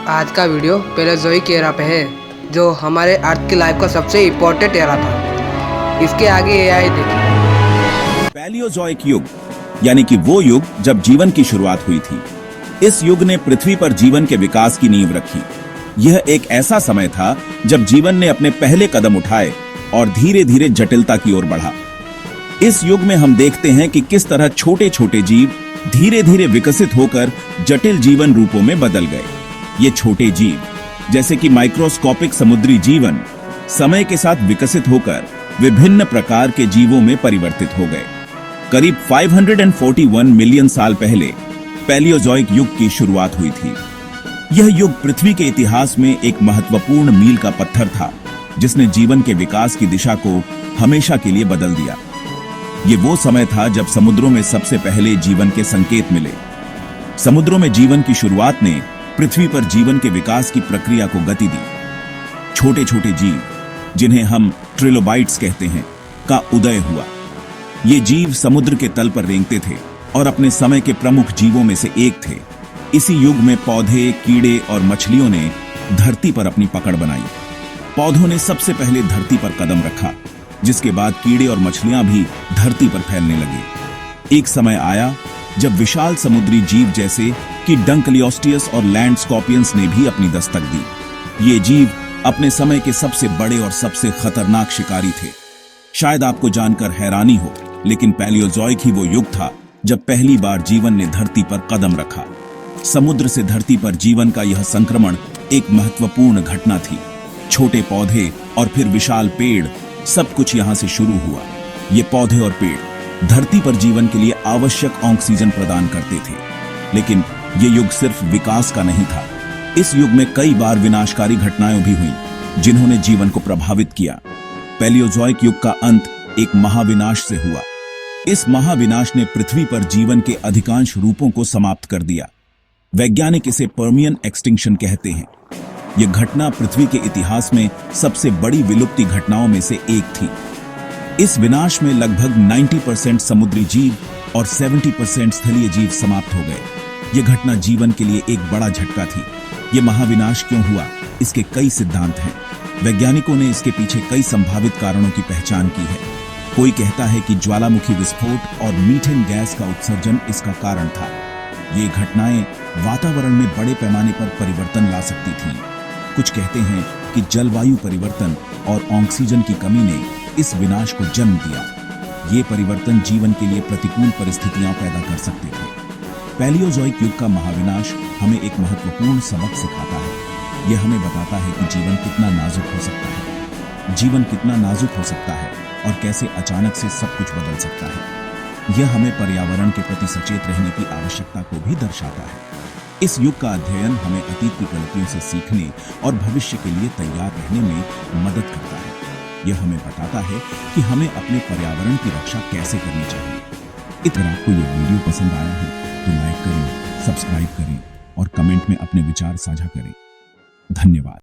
आज का video Palaeozoic era पे है, जो हमारे अर्थ की लाइफ का सबसे इम्पोर्टेंट एरा था। इसके आगे एआई देखिए। पैलियोज़ोइक युग यानी कि वो युग जब जीवन की शुरुआत हुई थी। इस युग ने पृथ्वी पर जीवन के विकास की नींव रखी। यह एक ऐसा समय था जब जीवन ने अपने पहले कदम उठाए और धीरे धीरे जटिलता की ओर बढ़ा। इस युग में हम देखते हैं कि किस तरह छोटे छोटे जीव धीरे धीरे विकसित होकर जटिल जीवन रूपों में बदल गए। ये छोटे जीव जैसे कि माइक्रोस्कोपिक समुद्री जीवन समय के साथ विकसित होकर विभिन्न प्रकार के जीवों में परिवर्तित हो गए। करीब 541 मिलियन साल पहले पैलियोज़ोइक युग की शुरुआत हुई थी। यह युग पृथ्वी के इतिहास में एक महत्वपूर्ण मील का पत्थर था, जिसने जीवन के विकास की दिशा को हमेशा के लिए बदल दिया। ये वो समय था जब समुद्रों में सबसे पहले जीवन के संकेत मिले। समुद्रों में जीवन की शुरुआत ने पृथ्वी पर जीवन के विकास की प्रक्रिया को गति दी। छोटे छोटे जीव, जिन्हें हम ट्रिलोबाइट्स कहते हैं, का उदय हुआ। ये जीव समुद्र के तल पर रेंगते थे और अपने समय के प्रमुख जीवों में से एक थे। इसी युग में पौधे, कीड़े और मछलियों ने धरती पर अपनी पकड़ बनाई। पौधों ने सबसे पहले धरती पर कदम रखा, जिसके बाद कीड़े और मछलियां भी धरती पर फैलने लगे। एक समय आया जब विशाल समुद्री जीव जैसे कि डंकलियोस्टियस और लैंड स्कॉर्पियंस ने भी अपनी दस्तक दी। ये जीव अपने समय के सबसे बड़े और सबसे खतरनाक शिकारी थे। शायद आपको जानकर हैरानी हो, लेकिन पैलियोज़ोइक ही वो युग था जब पहली बार जीवन ने धरती पर कदम रखा। समुद्र से धरती पर जीवन का यह संक्रमण एक महत्वपूर्ण घटना थी। छोटे पौधे और फिर विशाल पेड़, सब कुछ यहां से शुरू हुआ। ये पौधे और पेड़ धरती पर जीवन के लिए आवश्यक ऑक्सीजन प्रदान करते थे। लेकिन ये युग सिर्फ विकास का नहीं था। इस युग में कई बार विनाशकारी घटनाएं भी हुईं, जिन्होंने जीवन को प्रभावित किया। पैलियोज़ोइक युग का अंत एक महाविनाश से हुआ। इस महाविनाश ने पृथ्वी पर जीवन के अधिकांश रूपों को समाप्त कर दिया। वैज्ञानिक इसे पर्मियन एक्सटिंक्शन कहते हैं। यह घटना पृथ्वी के इतिहास में सबसे बड़ी विलुप्ति घटनाओं में से एक थी। इस विनाश में लगभग 90% समुद्री जीव और 70% स्थलीय जीव समाप्त हो गए। यह घटना जीवन के लिए एक बड़ा झटका थी। यह महाविनाश क्यों हुआ, इसके कई सिद्धांत हैं। वैज्ञानिकों ने इसके पीछे कई संभावित कारणों की पहचान की है। कोई कहता है कि ज्वालामुखी विस्फोट और मीथेन गैस का उत्सर्जन इसका कारण था। ये घटनाएं वातावरण में बड़े पैमाने पर परिवर्तन ला सकती थीं। कुछ कहते हैं कि जलवायु परिवर्तन और ऑक्सीजन की कमी ने इस विनाश को जन्म दिया। ये परिवर्तन जीवन के लिए प्रतिकूल परिस्थितियां पैदा कर सकते थे। पैलियोज़ोइक युग का महाविनाश हमें एक महत्वपूर्ण सबक सिखाता है। यह हमें बताता है कि जीवन कितना नाजुक हो सकता है, जीवन कितना नाजुक हो सकता है और कैसे अचानक से सब कुछ बदल सकता है। यह हमें पर्यावरण के प्रति सचेत रहने की आवश्यकता को भी दर्शाता है। इस युग का अध्ययन हमें अतीत की गलतियों से सीखने और भविष्य के लिए तैयार रहने में मदद करता है। यह हमें बताता है कि हमें अपने पर्यावरण की रक्षा कैसे करनी चाहिए। अगर आपको यह वीडियो पसंद आया है तो लाइक करें, सब्सक्राइब करें और कमेंट में अपने विचार साझा करें। धन्यवाद।